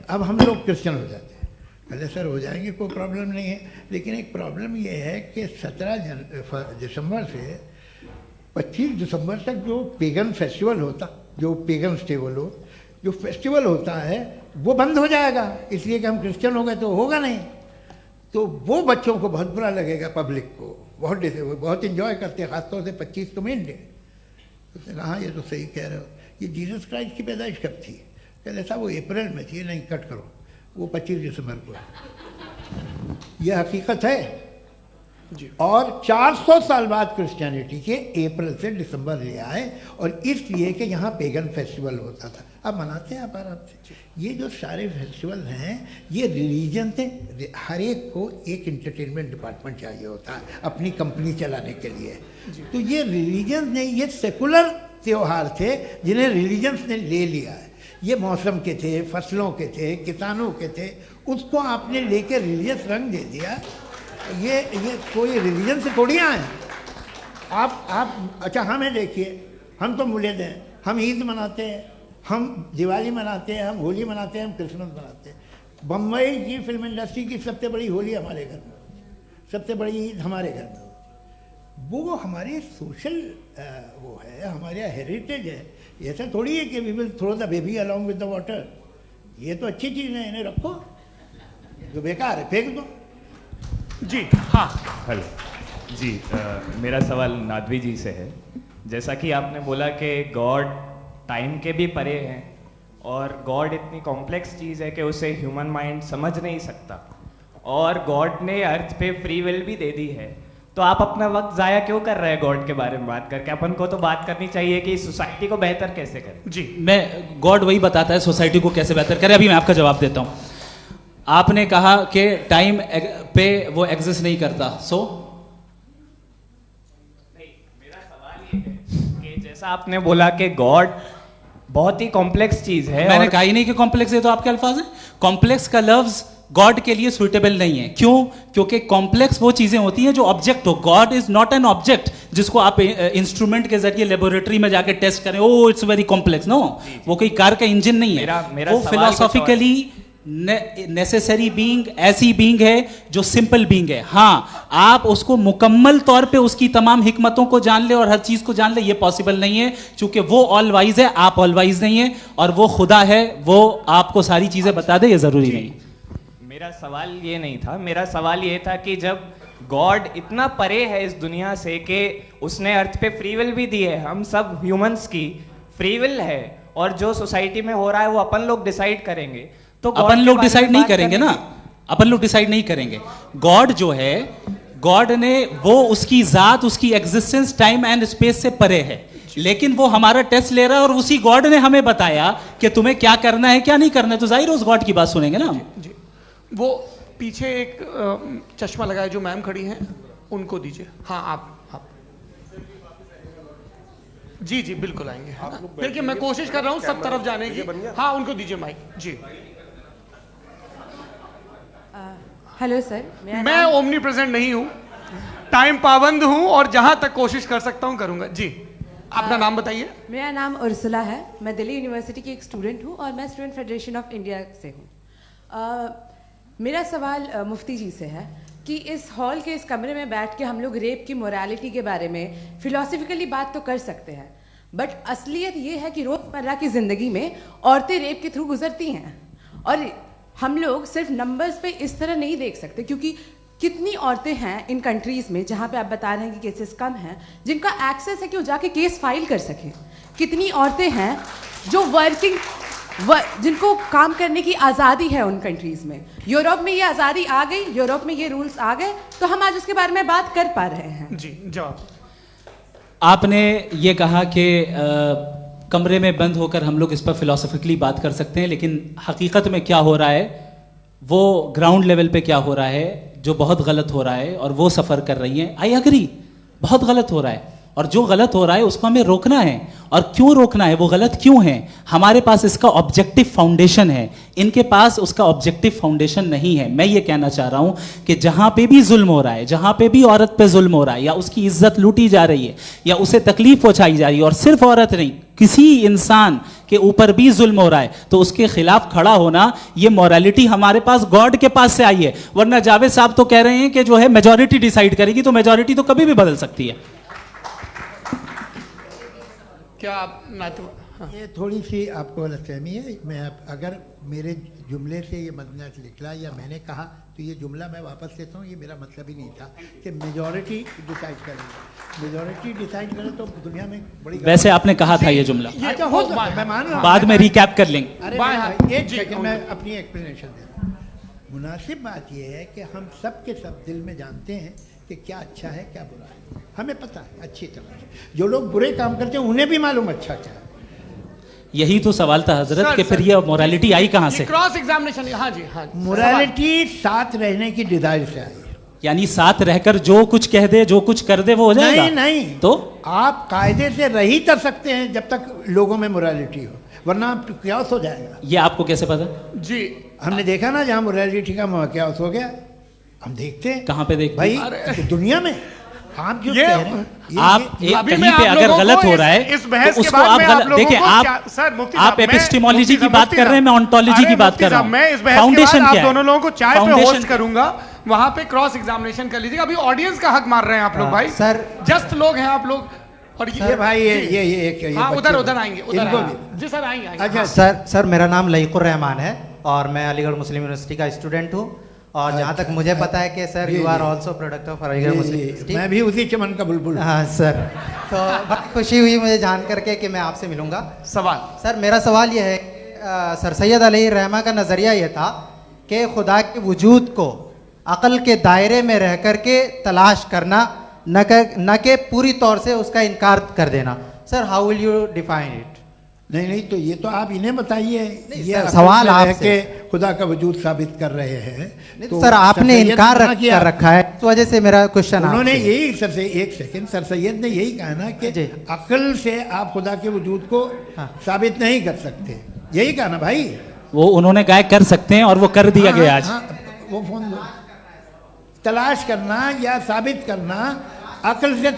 अब हम लोग क्रिश्चियन हो जाते हैं। कहले सर हो जाएंगे, कोई प्रॉब्लम नहीं है, लेकिन एक प्रॉब्लम ये है कि 17 दिसंबर से 25 दिसंबर तक जो पेगन फेस्टिवल होता, जो पेगन जो फेस्टिवल होता है वो बंद हो जाएगा, इसलिए कि हम क्रिश्चियन हो गए तो होगा नहीं। तो वो बच्चों को बहुत बुरा लगेगा, पब्लिक को बहुत इन्जॉय करते हैं, खासतौर से 25 को मेन डे। उसने कहा हाँ ये तो सही कह रहे हो, ये जीसस क्राइस्ट की पैदाइश कब थी? कहते साहब वो अप्रैल में थी। नहीं कट करो, वो 25 दिसंबर को है। ये हकीकत है जी। और 400 साल बाद क्रिश्चियनिटी के अप्रैल से दिसंबर ले आए, और इसलिए कि यहाँ पेगन फेस्टिवल होता था। अब मनाते हैं आप आराम से। ये जो सारे फेस्टिवल हैं ये रिलीजन से, हर एक को एक इंटरटेनमेंट डिपार्टमेंट चाहिए होता है अपनी कंपनी चलाने के लिए। तो ये रिलीजन नहीं, ये सेकुलर त्यौहार थे जिन्हें रिलीजन्स ने ले लिया है। ये मौसम के थे, फसलों के थे, किसानों के थे, उसको आपने लेकर रिलीजियस रंग दे दिया। ये कोई रिलीजन से थोड़ी आए हैं आप। अच्छा हमें देखिए, हम तो मुल्द हैं, हम ईद मनाते हैं, हम दिवाली मनाते हैं, हम होली मनाते हैं, हम क्रिसमस मनाते हैं। बम्बई की फिल्म इंडस्ट्री की सबसे बड़ी होली हमारे घर में होती है, सबसे बड़ी ईद हमारे घर में होती है। वो हमारे सोशल वो है, हमारे हेरिटेज है। ऐसा थोड़ी है कि we will throw the baby along with the water. ये तो अच्छी चीज़ है, इन्हें रखो, जो बेकार है फेंक दो। जी हाँ हेलो जी, मेरा सवाल नादवी जी से है। जैसा कि आपने बोला कि गॉड टाइम के भी परे हैं और गॉड इतनी कॉम्प्लेक्स चीज़ है कि उसे ह्यूमन माइंड समझ नहीं सकता, और गॉड ने अर्थ पे फ्री विल भी दे दी है, तो आप अपना वक्त ज़ाया क्यों कर रहे हैं गॉड के बारे में बात करके? अपन को तो बात करनी चाहिए कि सोसाइटी को बेहतर कैसे करें। जी मैं गॉड वही बताता है सोसाइटी को कैसे बेहतर करें। अभी मैं आपका जवाब देता हूँ। आपने कहा कि टाइम पे वो एग्जिस्ट नहीं करता, सो नहीं, मेरा सवाल ये है कि जैसा आपने बोला कि गॉड बहुत ही कॉम्प्लेक्स चीज है। मैंने कहा ही नहीं कि कॉम्प्लेक्स है, तो आपके अल्फाज हैं। कॉम्प्लेक्स का लफ्ज गॉड के लिए सुइटेबल नहीं है। क्यों? क्योंकि कॉम्प्लेक्स वो चीजें होती हैं जो ऑब्जेक्ट हो। God is not an object जिसको आप इंस्ट्रूमेंट के जरिए लेबोरेटरी में जाके टेस्ट करें, oh it's very complex. No, वो कोई कार का इंजन नहीं है। वो फिलोसॉफिकली नेसेसरी बीइंग ऐसी बीइंग है जो सिंपल बीइंग है। हाँ, आप उसको मुकम्मल तौर पे उसकी तमाम हिकमतों को जान ले और हर चीज को जान ले, ये पॉसिबल नहीं है, क्योंकि वो ऑल वाइज है, आप ऑल वाइज नहीं है, और वो खुदा है, वो आपको सारी चीजें बता दे, ये जरूरी नहीं। मेरा सवाल ये नहीं था, मेरा सवाल ये था कि जब गॉड इतना परे है इस दुनिया से कि उसने अर्थ पे फ्री विल भी दी है, हम सब ह्यूमंस की फ्री विल है, और जो सोसाइटी में हो रहा है वो अपन लोग डिसाइड करेंगे, तो अपन लोग डिसाइड नहीं करेंगे ना, अपन लोग डिसाइड नहीं करेंगे। गॉड जो है, गॉड ने वो उसकी जात, उसकी एग्जिस्टेंस टाइम एंड स्पेस से परे है, लेकिन वो हमारा टेस्ट ले रहा है, और उसी गॉड ने हमें बताया कि तुम्हें क्या करना है क्या नहीं करना है, तो जाहिर है उस गॉड की बात सुनेंगे ना हम। जी, वो पीछे एक चश्मा लगाए जो मैम खड़ी हैं, उनको दीजिए। हाँ आप जी जी बिल्कुल आएंगे। देखिए मैं कोशिश कर रहा हूँ सब तरफ जाने की। हाँ उनको दीजिए माइक। जी हेलो सर, मैं ओमनी प्रेजेंट नहीं हूँ, टाइम पाबंद हूँ, और जहाँ तक कोशिश कर सकता हूँ करूँगा। जी अपना नाम बताइए। मेरा नाम उर्सुला है, मैं दिल्ली यूनिवर्सिटी की एक स्टूडेंट हूँ और मैं स्टूडेंट फेडरेशन ऑफ इंडिया से हूँ। मेरा सवाल मुफ्ती जी से है कि इस हॉल के इस कमरे में बैठ के हम लोग रेप की मोरालिटी के बारे में फिलोसफिकली बात तो कर सकते हैं, बट असलियत ये है कि रोज़मर्रा की ज़िंदगी में औरतें रेप के थ्रू गुजरती हैं, और हम लोग सिर्फ नंबर्स पे इस तरह नहीं देख सकते, क्योंकि कितनी औरतें हैं इन कंट्रीज़ में जहाँ पे आप बता रहे हैं कि केसेस कम हैं, जिनका एक्सेस है कि वो जाके केस फाइल कर सकें। कितनी औरतें हैं जो जिनको काम करने की आज़ादी है उन कंट्रीज़ में। यूरोप में ये आज़ादी आ गई, यूरोप में ये रूल्स आ गए, तो हम आज उसके बारे में बात कर पा रहे हैं। जी, जवाब। आपने ये कहा कि कमरे में बंद होकर हम लोग इस पर फिलोसफिकली बात कर सकते हैं, लेकिन हकीकत में क्या हो रहा है, वो ग्राउंड लेवल पे क्या हो रहा है, जो बहुत गलत हो रहा है, और वो सफ़र कर रही हैं। आई एग्री, बहुत गलत हो रहा है, और जो गलत हो रहा है उसको हमें रोकना है। और क्यों रोकना है, वो गलत क्यों है, हमारे पास इसका ऑब्जेक्टिव फाउंडेशन है, इनके पास उसका ऑब्जेक्टिव फाउंडेशन नहीं है। मैं ये कहना चाह रहा हूँ कि जहाँ पे भी जुल्म हो रहा है, जहाँ पे भी औरत पे जुल्म हो रहा है, या उसकी इज्जत लूटी जा रही है, या उसे तकलीफ पहुँचाई जा रही है, और सिर्फ औरत नहीं, किसी इंसान के ऊपर भी जुल्म हो रहा है, तो उसके खिलाफ खड़ा होना, ये मॉरलिटी हमारे पास गॉड के पास से आई है। वरना जावेद साहब तो कह रहे हैं कि जो है मेजॉरिटी डिसाइड करेगी, तो मेजॉरिटी तो कभी भी बदल सकती है। क्या आप हाँ। ये थोड़ी सी आपको गलतफहमी है। मैं अगर मेरे जुमले से ये मजमून निकला या मैंने कहा, तो ये जुमला मैं वापस लेता हूँ। ये मेरा मतलब ही नहीं था कि मेजॉरिटी डिसाइड करेगी। मेजॉरिटी डिसाइड करे तो दुनिया में बड़ी, वैसे आपने कहा था ये जुमला। अच्छा, हो सकता है, मैं मान रहा हूँ, बाद में रिकैप कर लेंगे। अरे एक सेकंड, मैं अपनी एक्सप्लेनेशन दे रहा हूँ। मुनासिब बात यह है कि हम सब के सब दिल में जानते हैं कि क्या अच्छा है क्या बुरा है, हमें पता है अच्छी तरह से। जो लोग बुरे काम करते हैं उन्हें भी मालूम अच्छा क्या है। यही तो सवाल था हजरत, कि फिर ये मोरालिटी आई कहाँ से? Cross examination. हाँ जी, हाँ। मोरालिटी साथ रहने की डिजायर से आई, यानी साथ रहकर जो कुछ कह दे, जो कुछ कर दे, वो हो जाएगा। नहीं नहीं, तो आप कायदे से रह ही कर सकते हैं जब तक लोगों में मोरालिटी हो, वरना क्यास हो जाएगा। ये आपको कैसे पता? जी, हमने देखा ना, जहाँ मोरालिटी का क्यास हो गया, हम देखते हैं। कहाँ पे देखते भाई? तो दुनिया में आप जो कह रहे हैं, आप कहीं पे अगर गलत हो रहा है तो उसको आप गलत देखिए। आप एपिस्टेमोलॉजी की बात कर रहे हैं, मैं ऑन्टोलॉजी की बात कर रहा हूँ। मैं इस बहस के बाद आप दोनों लोगों को चाय पे होस्ट करूंगा, वहां पे क्रॉस एग्जामिनेशन कर लीजिएगा। अभी ऑडियंस का हक मार रहे हैं आप लोग भाई, सर जस्ट लोग हैं आप लोग। और ये भाई ये उधर आएंगे, जी सर आएंगे। अच्छा सर, मेरा नाम लईकुर रहमान है और मैं अलीगढ़ मुस्लिम यूनिवर्सिटी का स्टूडेंट हूँ। और जहाँ तक मुझे पता है कि sir you are also product of Aligarh Muslim University. मैं भी उसी चमन का बुलबुल। हाँ सर, तो बहुत खुशी हुई मुझे जान करके कि मैं आपसे मिलूंगा। सवाल सर, मेरा सवाल यह है, सर सैयद अलैहिर्रहमा का नज़रिया ये था कि खुदा के वजूद को अक़ल के दायरे में रह कर के तलाश करना, न कि पूरी तौर से उसका इनकार कर देना। Sir how will you define it? नहीं, तो ये तो आप इन्हें बताइए। ये सवाल आपसे, खुदा का वजूद साबित कर रहे हैं तो सर आपने इनकार कर रखा है, इस वजह से मेरा क्वेश्चन। उन्होंने यही एक सेकंड, सर सैयद ने यही कहा ना कि अक्ल से आप खुदा के वजूद को साबित नहीं कर सकते, यही कहा ना भाई। वो उन्होंने कहा कर सकते हैं और वो कर दिया गया आज। वो फोन दो। तलाश करना या साबित करना अक्ल से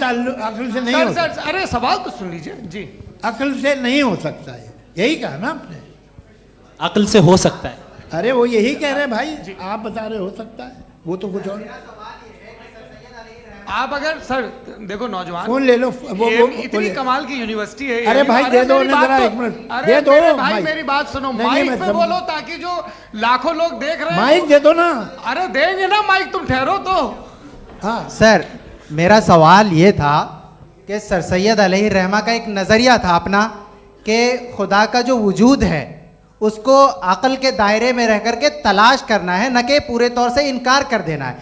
नहीं हो सकता। अरे सवाल तो सुन लीजिए जी। अक्ल से नहीं हो सकता है, यही कहा ना आपने। अक्ल से हो सकता है, अरे वो यही कह रहे हैं भाई, आप बता रहे हो सकता है, वो तो कुछ और। आप अगर सर देखो नौजवान फोन ले लो, वो इतनी कमाल की यूनिवर्सिटी है। अरे भाई दे दो ना जरा, एक मिनट दे दो भाई, मेरी बात सुनो, माइक पे बोलो ताकि जो लाखों लोग देख रहे हैं। माइक दे दो ना। अरे देंगे ना माइक, तुम ठहरो तो। हाँ सर, मेरा सवाल ये था कि सर सैयद अलैहिर्रहमा का एक नज़रिया था अपना कि खुदा का जो वजूद है उसको अक़ल के दायरे में रह करके तलाश करना है, न कि पूरे तौर से इनकार कर देना है।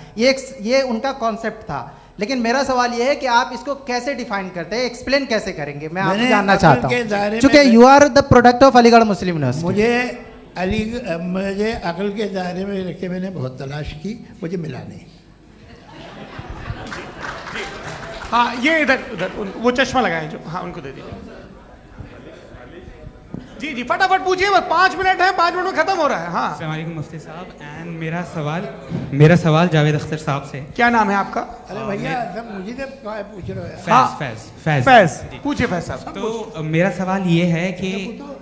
ये उनका कॉन्सेप्ट था। लेकिन मेरा सवाल ये है कि आप इसको कैसे डिफाइन करते हैं, एक्सप्लेन कैसे करेंगे? मैं आपसे जानना चाहता हूँ, क्योंकि you are the product of Aligarh Muslim University. मुझे अक़ल के दायरे में रख के मैंने बहुत तलाश की, मुझे मिला नहीं। हाँ, ये इधर वो चश्मा लगाए जो, हाँ उनको दे दीजिए। जी जी फटाफट पूछिए, बस 5 मिनट है, 5 मिनट में खत्म हो रहा है। हाँ अस्सलाम वालेकुम मुफ्ती साहब। एंड मेरा सवाल जावेद अख्तर साहब से। क्या नाम है आपका? अरे भैया सब मुझे तो क्या पूछ रहे हो यार? फैज पूछिए फैज साहब। तो मेरा सवाल ये है कि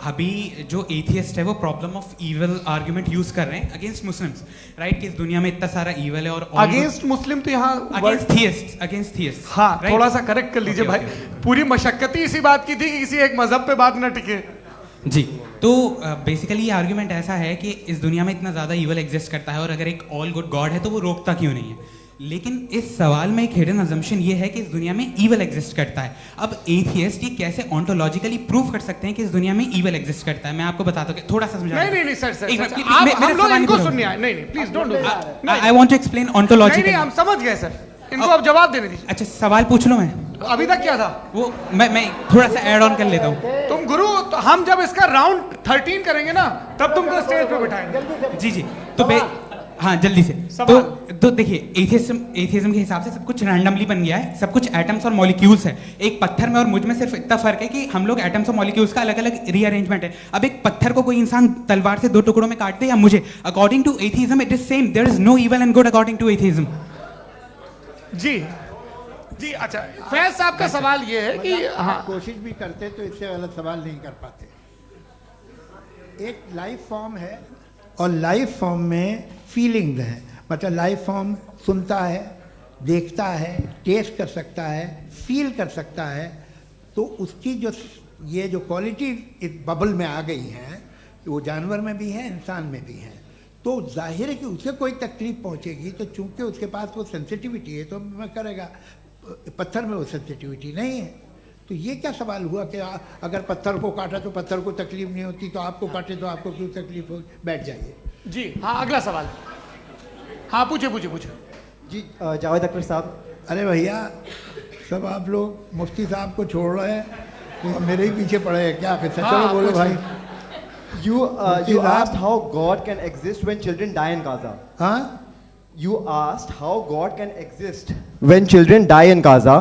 अभी जो एथियस्ट है वो problem of evil argument use कर रहे हैं अगेंस्ट मुस्लिम्स, राइट? कि इस दुनिया में इतना सारा ईविल है और अगेंस्ट मुस्लिम तो यहाँ अगेंस्ट थियस्ट। हाँ थोड़ा सा करेक्ट कर लीजिए भाई, पूरी मशक्कत इसी बात की थी कि किसी एक मजहब पे बात न टिके। जी, तो बेसिकली ये आर्ग्यूमेंट ऐसा है कि इस दुनिया में इतना ज़्यादा ईवल एग्जिस्ट करता है और अगर एक ऑल गुड गॉड है तो वो रोकता क्यों नहीं है? लेकिन इस सवाल में एक हिडन अजम्पशन ये है कि इस दुनिया में ईवल एग्जिस्ट करता है। अब एथियस्ट ये कैसे ऑन्टोलॉजिकली प्रूव कर सकते हैं कि इस दुनिया में ईवल एग्जिस्ट करता है? मैं आपको बताता हूँ, थोड़ा सा समझा। नहीं सर, हम लोग इनको सुनिए। नहीं please don't do that. I want to explain ontologically. नहीं हम समझ गए सर, इनको अब जवाब देने दीजिए। अच्छा सवाल पूछ लो। मैं अभी तक क्या था वो मैं थोड़ा सा ऐड ऑन कर लेता हूँ। तुम गुरु, तो हम जब इसका राउंड 13 करेंगे ना तब तुमको स्टेज पे बिठाएंगे। जी तो हाँ जल्दी से। तो देखिए एथियज्म के हिसाब से सब कुछ रैंडमली बन गया है, सब कुछ एटम्स और मॉलिक्यूल्स है। एक पत्थर में और मुझ में सिर्फ इतना फर्क है कि हम लोग एटम्स और मॉलिक्यूल्स का अलग अलग रीअरेंजमेंट है। अब एक पत्थर को कोई इंसान तलवार से 2 टुकड़ों में काट दे या मुझे, according to atheism it is same. There is no evil and good according to atheism. जी अच्छा, फैज साहब का सवाल ये है कि हाँ कोशिश भी करते तो इससे गलत सवाल नहीं कर पाते। एक लाइफ फॉर्म है और लाइफ फॉर्म में फीलिंग्स हैं, मतलब लाइफ फॉर्म सुनता है, देखता है, टेस्ट कर सकता है, फील कर सकता है। तो उसकी ये जो क्वालिटी इस बबल में आ गई हैं वो जानवर में भी है, इंसान में भी है। तो जाहिर है कि उसे कोई तकलीफ पहुंचेगी, तो चूंकि उसके पास वो सेंसिटिविटी है तो मैं करेगा। पत्थर में वो सेंसिटिविटी नहीं है। तो ये क्या सवाल हुआ कि अगर पत्थर को काटा तो पत्थर को तकलीफ नहीं होती, तो आपको काटे तो आपको क्यों तकलीफ हो? बैठ जाइए। जी हाँ अगला सवाल। हाँ पूछे जी जावेद अख्तर साहब। अरे भैया सब आप लोग मुफ्ती साहब को छोड़ रहे हैं, मेरे ही पीछे पड़े हैं क्या? चलो बोलो भाई। You asked how God can exist when children die in Gaza. Huh? You asked how God can exist when children die in Gaza,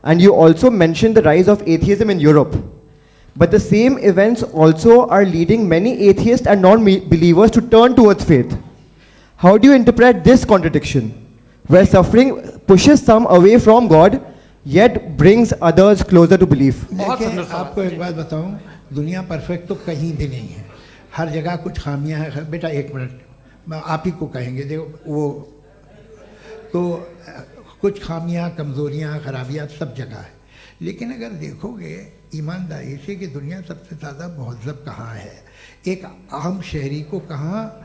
and you also mentioned the rise of atheism in Europe. But the same events also are leading many atheists and non-believers to turn towards faith. How do you interpret this contradiction, where suffering pushes some away from God, yet brings others closer to belief? देखिए आपको एक बात बताऊं, दुनिया perfect तो कहीं भी नहीं है, हर जगह कुछ खामियां हैं। बेटा एक मिनट, मैं आप ही को कहेंगे, देखो वो तो कुछ खामियां, कमज़ोरियां, खराबियां सब जगह है। लेकिन अगर देखोगे ईमानदारी से कि दुनिया सबसे ज़्यादा महज़ब कहाँ है, एक आम शहरी को कहाँ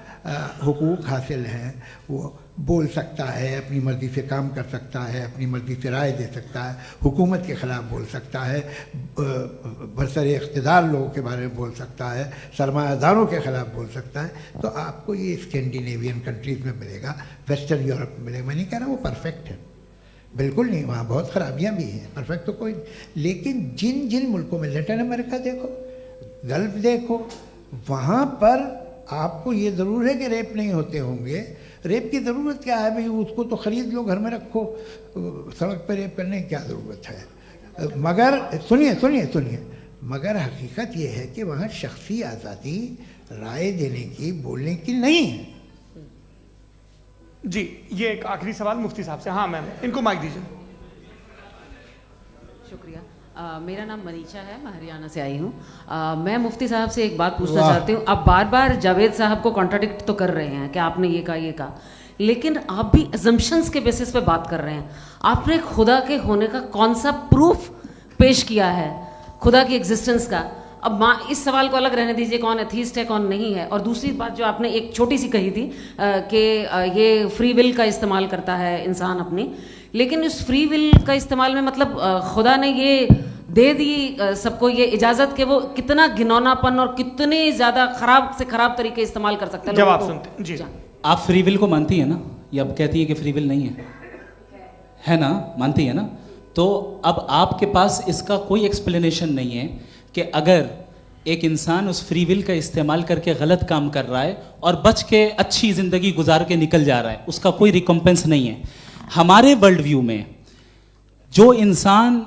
हुकूक हासिल हैं, वो बोल सकता है, अपनी मर्ज़ी से काम कर सकता है, अपनी मर्ज़ी से राय दे सकता है, हुकूमत के ख़िलाफ़ बोल सकता है, बरसरे इक़्तिदार लोगों के बारे में बोल सकता है, सरमायादारों के ख़िलाफ़ बोल सकता है। तो आपको ये स्कैंडिनेवियन कंट्रीज़ में मिलेगा, वेस्टर्न यूरोप में मिलेगा। मैं नहीं कह रहा वो परफेक्ट है, बिल्कुल नहीं, वहाँ बहुत ख़राबियाँ भी हैं, परफेक्ट तो कोई नहीं। लेकिन जिन जिन मुल्कों में, लैटिन अमेरिका देखो, गल्फ़ देखो, वहाँ पर आपको ये ज़रूर है कि रेप नहीं होते होंगे। रेप की ज़रूरत क्या है भाई? उसको तो ख़रीद लो, घर में रखो, सड़क पर रेप करने की क्या ज़रूरत है? मगर सुनिए, मगर हकीकत ये है कि वहाँ शख्सी आज़ादी राय देने की, बोलने की नहीं है। जी ये एक आखिरी सवाल मुफ्ती साहब से। हाँ मैम, इनको माइक दीजिए। शुक्रिया। मेरा नाम मनीषा है, मैं हरियाणा से आई हूँ। मैं मुफ्ती साहब से एक बात पूछना चाहती हूँ। आप बार बार जावेद साहब को कॉन्ट्राडिक्ट तो कर रहे हैं कि आपने ये कहा, लेकिन आप भी अजम्पशंस के बेसिस पे बात कर रहे हैं। आपने खुदा के होने का कौन सा प्रूफ पेश किया है, खुदा की एग्जिस्टेंस का? अब इस सवाल को अलग रहने दीजिए, कौन एथीस्ट है कौन नहीं है। और दूसरी बात जो आपने एक छोटी सी कही थी कि ये फ्री विल का इस्तेमाल करता है इंसान अपनी, लेकिन उस फ्री विल का इस्तेमाल में मतलब खुदा ने ये दे दी सबको ये इजाज़त कि वो कितना घिनौनापन और कितने ज़्यादा ख़राब से ख़राब तरीके इस्तेमाल कर सकते हैं। जवाब सुनते जी। आप फ्री विल को मानती है ना, या अब कहती है कि फ्री विल नहीं है ना? मानती है ना? तो अब आपके पास इसका कोई एक्सप्लेनेशन नहीं है कि अगर एक इंसान उस फ्री विल का इस्तेमाल करके गलत काम कर रहा है और बच के अच्छी ज़िंदगी गुजार के निकल जा रहा है, उसका कोई रिकम्पेंस नहीं है। हमारे वर्ल्ड व्यू में जो इंसान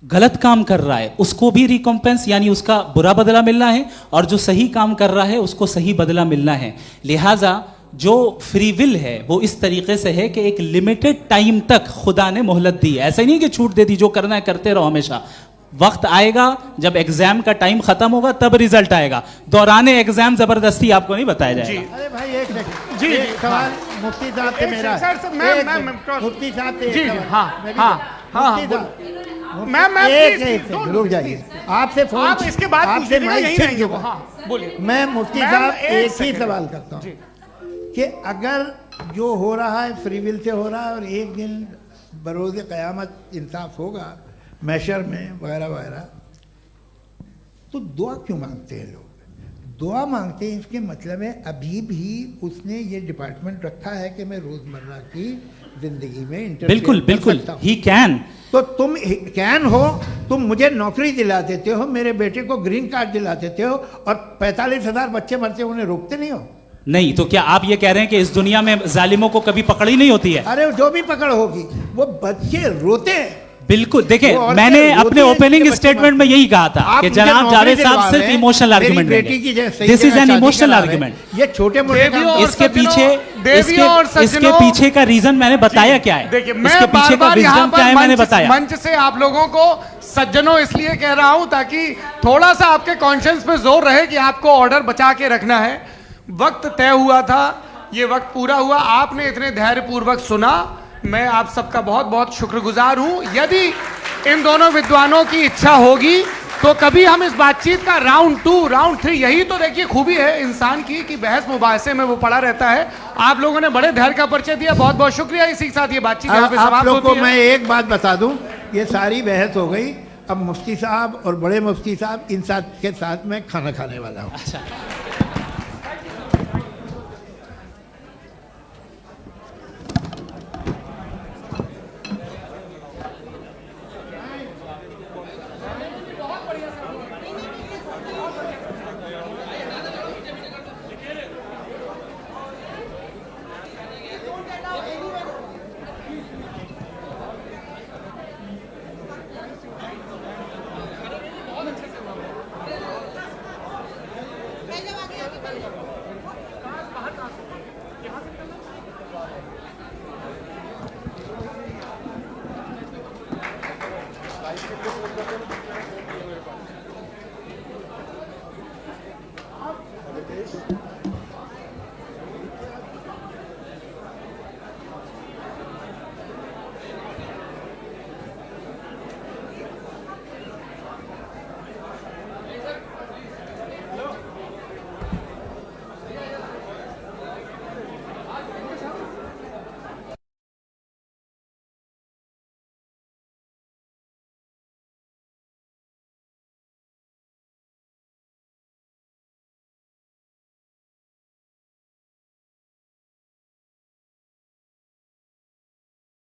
गलत काम कर रहा है उसको भी रिकॉम्पेंस यानी उसका बुरा बदला मिलना है, और जो सही काम कर रहा है उसको सही बदला मिलना है। लिहाजा जो फ्री विल है वो इस तरीके से है कि एक लिमिटेड टाइम तक खुदा ने मोहलत दी है। ऐसा ही नहीं कि छूट दे दी, जो करना है करते रहो हमेशा। वक्त आएगा जब एग्जाम का टाइम खत्म होगा तब रिजल्ट आएगा, दौराने एग्जाम जबरदस्ती आपको नहीं बताया जाएगा। अरे भाई एक सेकंड, जी, एक सवाल मुफ्ती साहब से मेरा, सर, मुफ्ती साहब से जी, एक जी, सवाल। हाँ, मैम, एक सेकंड रुक जाइए, आपसे फोन, आप इसके बाद आपसे पूछिएगा, माइक यहीं छीन रहेंगे चुका। वो, हाँ, बोलिए। मैं मुफ्ती मैम, साहब एक एक ही सेकंड। सवाल करता हूँ कि अगर जो हो रहा है फ्री विल से हो रहा है और एक दिन बरोज़ क़यामत इंसाफ होगा मैशर में वगैरह वगैरह, तो दुआ क्यों मांगते हैं लोग? दुआ मांगते हैं इसके मतलब है अभी भी उसने ये डिपार्टमेंट रखा है कि मैं रोज़मर्रा की ज़िंदगी में इंटरफेयर बिल्कुल कर बिल्कुल सकता हूं। He can. तो तुम कैन हो, तुम मुझे नौकरी दिला देते हो, मेरे बेटे को ग्रीन कार्ड दिला देते हो, और 45,000 बच्चे मरते उन्हें रोकते नहीं हो। नहीं तो क्या आप ये कह रहे हैं कि इस दुनिया में जालिमों को कभी पकड़ ही नहीं होती है? अरे जो भी पकड़ होगी वो बच्चे रोते हैं। बिल्कुल, देखें वो मैंने औरतें अपने रोती हैं ओपनिंग जिनके स्टेटमेंट में यही कहा था आप कि मुझे जनाब नौकरी जावेद साहब दिलवा सिर्फ रहे हैं, इमोशनल मेरी आर्गुमेंट बेटी की जगह सही दिस इज जगह एन शादी इमोशनल करा रहे हैं। आर्गुमेंट। ये छोटे मोटे देवियों और इसके सज्जनों, पीछे देवियों और इसके सज्जनों, पीछे का रीजन मैंने बताया क्या है, देखिए इसके मैं पीछे का बार-बार यहाँ विजडम क्या है पर मैंने बताया। मंच से आप लोगों को सज्जनों इसलिए कह रहा हूं ताकि थोड़ा सा आपके कॉन्शियंस पे जोर रहे कि आपको ऑर्डर बचा के रखना है। वक्त तय हुआ था, ये वक्त पूरा हुआ, आपने इतने धैर्यपूर्वक सुना, मैं आप सबका बहुत बहुत शुक्रगुजार हूं। यदि इन दोनों विद्वानों की इच्छा होगी तो कभी हम इस बातचीत का राउंड 2, राउंड 3, यही तो देखिए खूबी है इंसान की कि बहस मुबाहसे में वो पड़ा रहता है। आप लोगों ने बड़े धैर्य का परिचय दिया, बहुत बहुत शुक्रिया। इसी के साथ ये बातचीत यहाँ पे आप समाप्त लोग को होती है। मैं एक बात बता दूं, ये सारी बहस हो गई, अब मुफ्ती साहब और बड़े मुफ्ती साहब इन साथ के साथ मैं खाना खाने वाला हूँ।